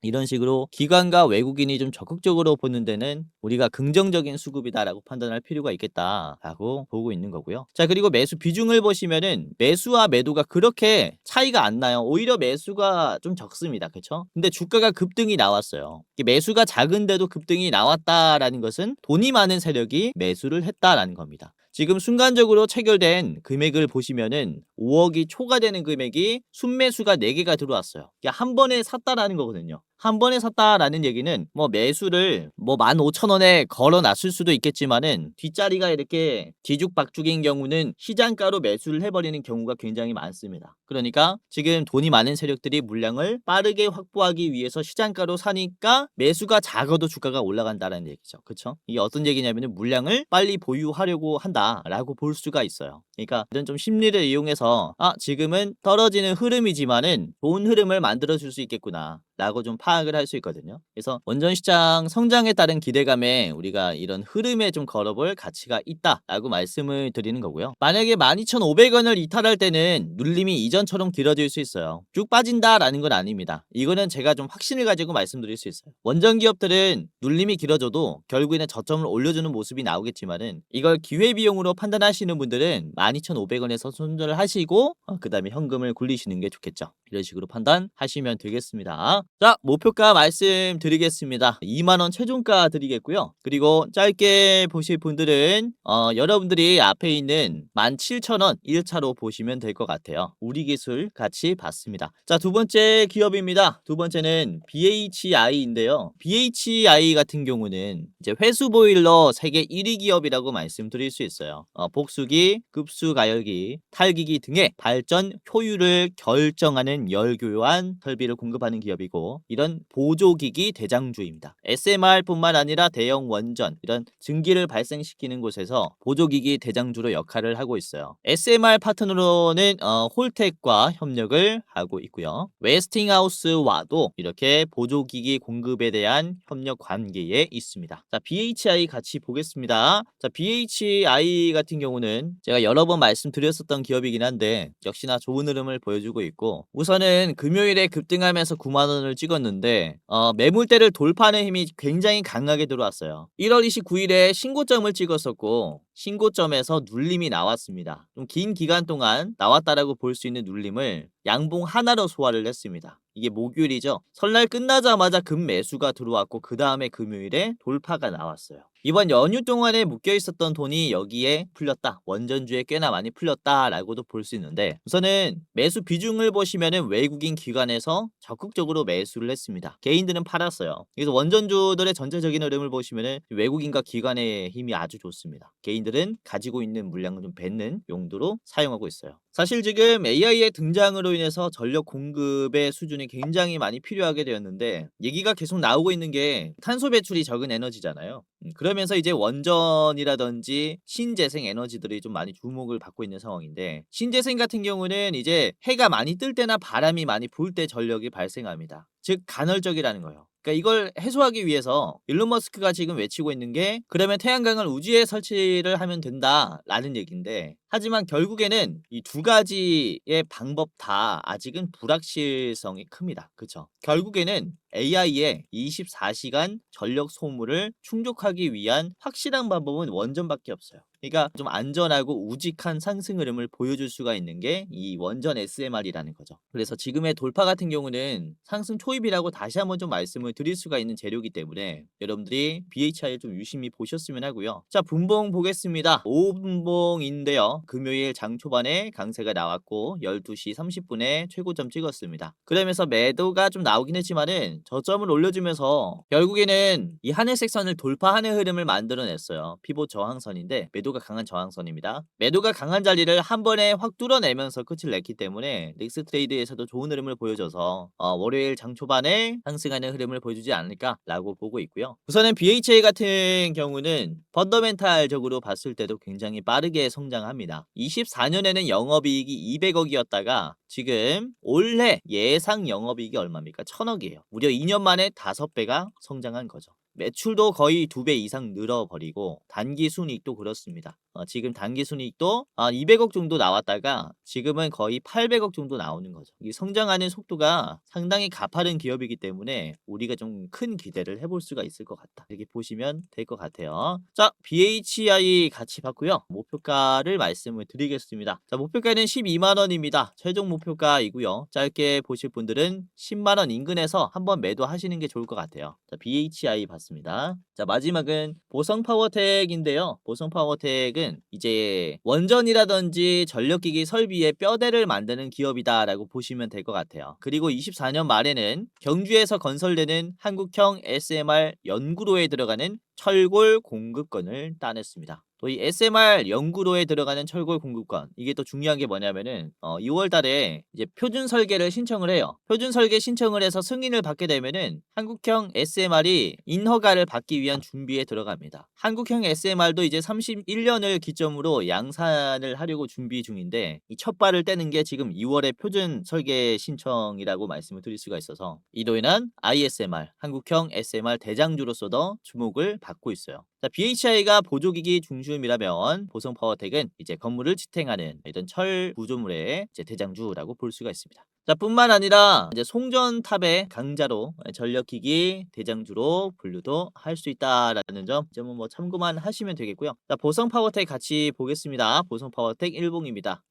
이런 식으로 기관과 외국인이 좀 적극적으로 보는 데는 우리가 긍정적인 수급이다라고 판단할 필요가 있겠다라고 보고 있는 거고요. 자, 그리고 매수 비중을 보시면은 매수와 매도가 그렇게 차이가 안 나요. 오히려 매수가 좀 적습니다. 그쵸? 근데 주가가 급등이 나왔어요. 매수가 작은데도 급등 급등이 나왔다라는 것은 돈이 많은 세력이 매수를 했다라는 겁니다. 지금 순간적으로 체결된 금액을 보시면은 5억이 초과되는 금액이 순매수가 4개가 들어왔어요. 이게 한 번에 샀다라는 거거든요. 한 번에 샀다라는 얘기는 뭐 매수를 뭐 15,000원에 걸어놨을 수도 있겠지만은 뒷자리가 이렇게 뒤죽박죽인 경우는 시장가로 매수를 해버리는 경우가 굉장히 많습니다. 그러니까 지금 돈이 많은 세력들이 물량을 빠르게 확보하기 위해서 시장가로 사니까 매수가 작아도 주가가 올라간다는 얘기죠. 그쵸? 이게 어떤 얘기냐면은 물량을 빨리 보유하려고 한다라고 볼 수가 있어요. 그러니까 이런 좀 심리를 이용해서 지금은 떨어지는 흐름이지만은 좋은 흐름을 만들어줄 수 있겠구나 라고 좀 파악을 할 수 있거든요. 그래서 원전 시장 성장에 따른 기대감에 우리가 이런 흐름에 좀 걸어볼 가치가 있다라고 말씀을 드리는 거고요. 만약에 12,500원을 이탈할 때는 눌림이 이전처럼 길어질 수 있어요. 쭉 빠진다라는 건 아닙니다. 이거는 제가 좀 확신을 가지고 말씀드릴 수 있어요. 원전 기업들은 눌림이 길어져도 결국에는 저점을 올려주는 모습이 나오겠지만은 이걸 기회비용으로 판단하시는 분들은 12,500원에서 손절을 하시고 그 다음에 현금을 굴리시는 게 좋겠죠. 이런 식으로 판단하시면 되겠습니다. 자, 목표가 말씀드리겠습니다. 2만원 최종가 드리겠고요. 그리고 짧게 보실 분들은 여러분들이 앞에 있는 17,000원 1차로 보시면 될 것 같아요. 우리 기술 같이 봤습니다. 자, 두 번째 기업입니다. 두 번째는 BHI인데요. BHI 같은 경우는 이제 회수 보일러 세계 1위 기업이라고 말씀드릴 수 있어요. 복수기, 급수 가열기, 탈기기 등의 발전 효율을 결정하는 열교환 설비를 공급하는 기업이고 이런 보조기기 대장주입니다. SMR뿐만 아니라 대형 원전 이런 증기를 발생시키는 곳에서 보조기기 대장주로 역할을 하고 있어요. SMR 파트너로는 홀텍과 협력을 하고 있고요. 웨스팅하우스와도 이렇게 보조기기 공급에 대한 협력 관계에 있습니다. 자, BHI 같이 보겠습니다. 자, BHI 같은 경우는 제가 여러 번 말씀드렸었던 기업이긴 한데 역시나 좋은 흐름을 보여주고 있고 우선은 금요일에 급등하면서 9만원을 찍었는데 매물대를 돌파하는 힘이 굉장히 강하게 들어왔어요. 1월 29일에 신고점을 찍었었고 신고점에서 눌림이 나왔습니다. 좀 긴 기간 동안 나왔다라고 볼 수 있는 눌림을 양봉 하나로 소화를 했습니다. 이게 목요일이죠. 설날 끝나자마자 급매수가 들어왔고 그 다음에 금요일에 돌파가 나왔어요. 이번 연휴 동안에 묶여 있었던 돈이 여기에 풀렸다. 원전주에 꽤나 많이 풀렸다라고도 볼 수 있는데 우선은 매수 비중을 보시면은 외국인 기관에서 적극적으로 매수를 했습니다. 개인들은 팔았어요. 그래서 원전주들의 전체적인 흐름을 보시면은 외국인과 기관의 힘이 아주 좋습니다. 개인들은 가지고 있는 물량을 좀 뱉는 용도로 사용하고 있어요. 사실 지금 AI의 등장으로 인해서 전력 공급의 수준이 굉장히 많이 필요하게 되었는데 얘기가 계속 나오고 있는 게 탄소 배출이 적은 에너지잖아요. 그러면서 이제 원전이라든지 신재생 에너지들이 좀 많이 주목을 받고 있는 상황인데 신재생 같은 경우는 이제 해가 많이 뜰 때나 바람이 많이 불 때 전력이 발생합니다. 즉 간헐적이라는 거예요. 그러니까 이걸 해소하기 위해서 일론 머스크가 지금 외치고 있는 게 그러면 태양광을 우주에 설치를 하면 된다라는 얘기인데 하지만 결국에는 이 두 가지의 방법 다 아직은 불확실성이 큽니다. 그쵸? 결국에는 AI의 24시간 전력 소모를 충족하기 위한 확실한 방법은 원전밖에 없어요. 그러니까 좀 안전하고 우직한 상승 흐름을 보여줄 수가 있는 게 이 원전 SMR이라는 거죠. 그래서 지금의 돌파 같은 경우는 상승 초입이라고 다시 한번 좀 말씀을 드릴 수가 있는 재료이기 때문에 여러분들이 BHI를 좀 유심히 보셨으면 하고요. 자, 분봉 보겠습니다. 5분봉인데요. 금요일 장 초반에 강세가 나왔고 12시 30분에 최고점 찍었습니다. 그러면서 매도가 좀 나오긴 했지만은 저점을 올려주면서 결국에는 이 하늘색 선을 돌파하는 흐름을 만들어냈어요. 피봇 저항선인데 매도가 강한 저항선입니다. 매도가 강한 자리를 한 번에 확 뚫어내면서 끝을 냈기 때문에 릭스 트레이드에서도 좋은 흐름을 보여줘서 월요일 장 초반에 상승하는 흐름을 보여주지 않을까라고 보고 있고요. 우선은 BHA 같은 경우는 펀더멘탈적으로 봤을 때도 굉장히 빠르게 성장합니다. 24년에는 영업이익이 200억이었다가 지금 올해 예상 영업이익이 얼마입니까? 1000억이에요. 무려 2년 만에 5배가 성장한 거죠. 매출도 거의 2배 이상 늘어버리고 단기 순이익도 그렇습니다. 지금 단기 순이익도 200억 정도 나왔다가 지금은 거의 800억 정도 나오는 거죠. 이 성장하는 속도가 상당히 가파른 기업이기 때문에 우리가 좀 큰 기대를 해볼 수가 있을 것 같다. 이렇게 보시면 될 것 같아요. 자, BHI 같이 봤고요. 목표가를 말씀을 드리겠습니다. 자, 목표가는 12만원입니다. 최종 목표가이고요. 짧게 보실 분들은 10만원 인근에서 한번 매도하시는 게 좋을 것 같아요. 자, BHI 봤습니다. 봤습니다. 자, 마지막은 보성파워텍인데요. 보성파워텍은 이제 원전이라든지 전력기기 설비의 뼈대를 만드는 기업이다라고 보시면 될 것 같아요. 그리고 24년 말에는 경주에서 건설되는 한국형 SMR 연구로에 들어가는 철골 공급권을 따냈습니다. 또 이 SMR 연구로에 들어가는 철골 공급권, 이게 또 중요한 게 뭐냐면은 2월 달에 이제 표준 설계를 신청을 해요. 표준 설계 신청을 해서 승인을 받게 되면은 한국형 SMR이 인허가를 받기 위한 준비에 들어갑니다. 한국형 SMR도 이제 31년을 기점으로 양산을 하려고 준비 중인데, 이 첫 발을 떼는 게 지금 2월에 표준 설계 신청이라고 말씀을 드릴 수가 있어서, 이로 인한 ISMR, 한국형 SMR 대장주로서도 주목을 받고 있어요. 자, BHI가 보조기기 중심이라면 보성파워텍은 이제 건물을 지탱하는 이런 철 구조물의 이제 대장주라고 볼 수가 있습니다. 자, 뿐만 아니라 이제 송전탑의 강자로 전력기기 대장주로 분류도 할 수 있다라는 점은 뭐 참고만 하시면 되겠고요. 자, 보성파워텍 같이 보겠습니다. 보성파워텍 일봉입니다.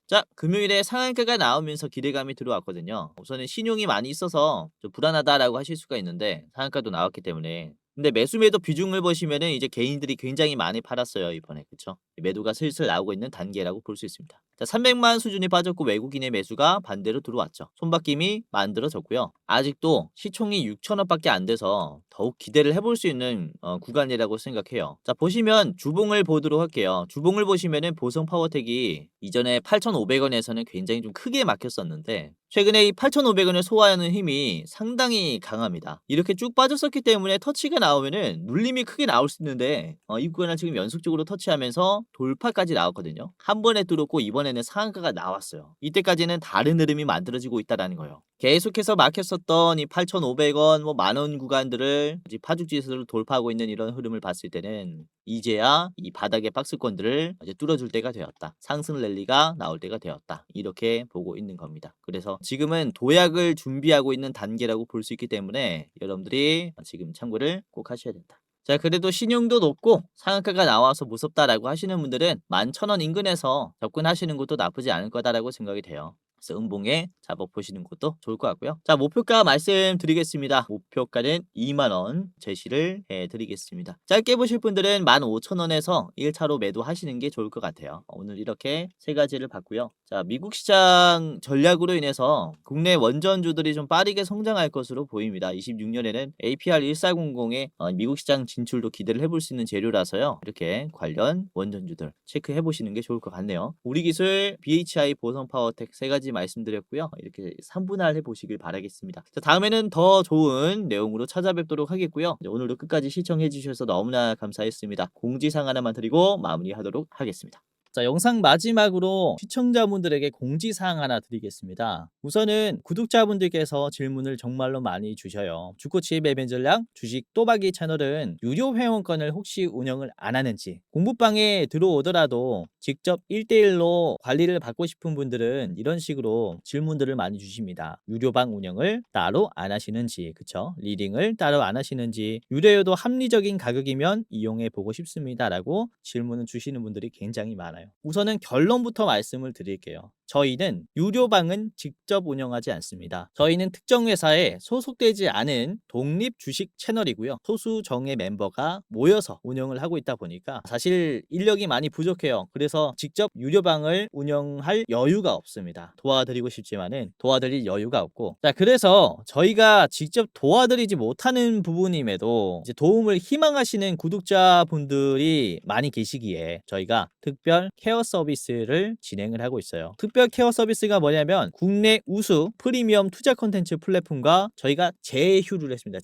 자, 금요일에 상한가가 나오면서 기대감이 들어왔거든요. 우선은 신용이 많이 있어서 좀 불안하다라고 하실 수가 있는데, 상한가도 나왔기 때문에. 근데 매수 매도 비중을 보시면은 이제 개인들이 굉장히 많이 팔았어요, 이번에. 그쵸? 매도가 슬슬 나오고 있는 단계라고 볼 수 있습니다. 자, 300만 수준이 빠졌고 외국인의 매수가 반대로 들어왔죠. 손바뀜이 만들어졌고요. 아직도 시총이 6천억밖에 안 돼서 더욱 기대를 해볼 수 있는 구간이라고 생각해요. 자, 보시면 주봉을 보도록 할게요. 주봉을 보시면은 보성파워텍이 이전에 8,500원에서는 굉장히 좀 크게 막혔었는데, 최근에 이 8,500원을 소화하는 힘이 상당히 강합니다. 이렇게 쭉 빠졌었기 때문에 터치가 나오면은 눌림이 크게 나올 수 있는데, 이 구간을 지금 연속적으로 터치하면서 돌파까지 나왔거든요. 한 번에 뚫었고 이번에는 상한가가 나왔어요. 이때까지는 다른 흐름이 만들어지고 있다라는 거예요. 계속해서 막혔었던 이 8,500원, 뭐 만원 구간들을 이제 파죽지수를 돌파하고 있는 이런 흐름을 봤을 때는 이제야 이 바닥의 박스권들을 이제 뚫어줄 때가 되었다. 상승 랠리가 나올 때가 되었다. 이렇게 보고 있는 겁니다. 그래서 지금은 도약을 준비하고 있는 단계라고 볼 수 있기 때문에 여러분들이 지금 참고를 꼭 하셔야 된다. 자, 그래도 신용도 높고 상한가가 나와서 무섭다라고 하시는 분들은 11,000원 인근에서 접근하시는 것도 나쁘지 않을 거다라고 생각이 돼요. 그래서 음봉에 잡아보시는 것도 좋을 것 같고요. 자, 목표가 말씀드리겠습니다. 목표가는 2만원 제시를 해드리겠습니다. 짧게 보실 분들은 15,000원에서 1차로 매도하시는 게 좋을 것 같아요. 오늘 이렇게 세 가지를 봤고요. 자, 미국 시장 전략으로 인해서 국내 원전주들이 좀 빠르게 성장할 것으로 보입니다. 26년에는 APR 1400의 미국 시장 진출도 기대를 해볼 수 있는 재료라서요. 이렇게 관련 원전주들 체크해 보시는 게 좋을 것 같네요. 우리기술, BHI, 보성파워텍 세 가지 말씀드렸고요. 이렇게 3분할 해보시길 바라겠습니다. 자, 다음에는 더 좋은 내용으로 찾아뵙도록 하겠고요. 오늘도 끝까지 시청해 주셔서 너무나 감사했습니다. 공지사항 하나만 드리고 마무리하도록 하겠습니다. 자, 영상 마지막으로 시청자분들에게 공지사항 하나 드리겠습니다. 우선은 구독자분들께서 질문을 정말로 많이 주셔요. 주코치의 매매 전략 주식 또박이 채널은 유료 회원권을 혹시 운영을 안 하는지, 공부방에 들어오더라도 직접 1대1로 관리를 받고 싶은 분들은 이런 식으로 질문들을 많이 주십니다. 유료방 운영을 따로 안 하시는지, 그쵸? 리딩을 따로 안 하시는지, 유료여도 합리적인 가격이면 이용해 보고 싶습니다 라고 질문을 주시는 분들이 굉장히 많아요. 우선은 결론부터 말씀을 드릴게요. 저희는 유료방은 직접 운영하지 않습니다. 저희는 특정 회사에 소속되지 않은 독립 주식 채널이고요. 소수 정예 멤버가 모여서 운영을 하고 있다 보니까 사실 인력이 많이 부족해요. 그래서 직접 유료방을 운영할 여유가 없습니다. 도와드리고 싶지만은 도와드릴 여유가 없고, 자, 그래서 저희가 직접 도와드리지 못하는 부분임에도 이제 도움을 희망하시는 구독자분들이 많이 계시기에 저희가 특별 케어 서비스를 진행을 하고 있어요. 특별 케어 서비스가 뭐냐면 국내 우수 프리미엄 투자 콘텐츠 플랫폼과 저희가 제휴를 했습니다.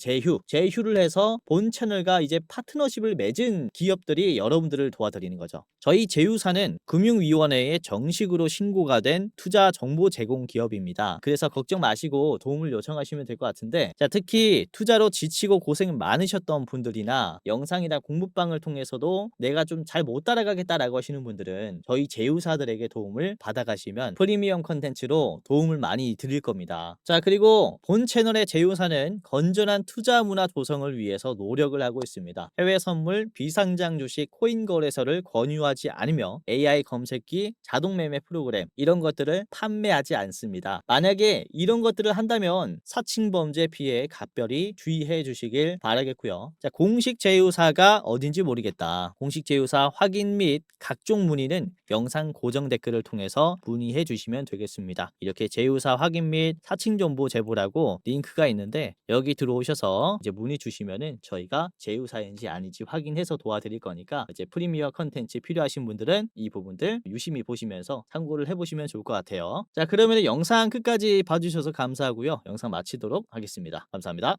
제휴를 해서 본 채널과 이제 파트너십을 맺은 기업들이 여러분들을 도와드리는 거죠. 저희 제휴사는 금융위원회에 정식으로 신고가 된 투자 정보 제공 기업입니다. 그래서 걱정 마시고 도움을 요청하시면 될 것 같은데, 자, 특히 투자로 지치고 고생 많으셨던 분들이나 영상이나 공부방을 통해서도 내가 좀 잘 못 따라가겠다라고 하시는 분들은 저희 제휴사들에게 도움을 받아가시면 있지만 프리미엄 컨텐츠로 도움을 많이 드릴 겁니다. 자, 그리고 본 채널의 제휴사는 건전한 투자 문화 조성을 위해서 노력을 하고 있습니다. 해외 선물, 비상장 주식, 코인 거래소를 권유하지 않으며 AI 검색기, 자동 매매 프로그램 이런 것들을 판매하지 않습니다. 만약에 이런 것들을 한다면 사칭 범죄 피해에 각별히 주의해 주시길 바라겠고요. 자, 공식 제휴사가 어딘지 모르겠다. 공식 제휴사 확인 및 각종 문의는 영상 고정 댓글을 통해서 문의해 주시면 되겠습니다. 이렇게 제휴사 확인 및 사칭 정보 제보라고 링크가 있는데 여기 들어오셔서 이제 문의 주시면은 저희가 제휴사인지 아닌지 확인해서 도와드릴 거니까 이제 프리미어 컨텐츠 필요하신 분들은 이 부분들 유심히 보시면서 참고를 해보시면 좋을 것 같아요. 자, 그러면 영상 끝까지 봐주셔서 감사하고요. 영상 마치도록 하겠습니다. 감사합니다.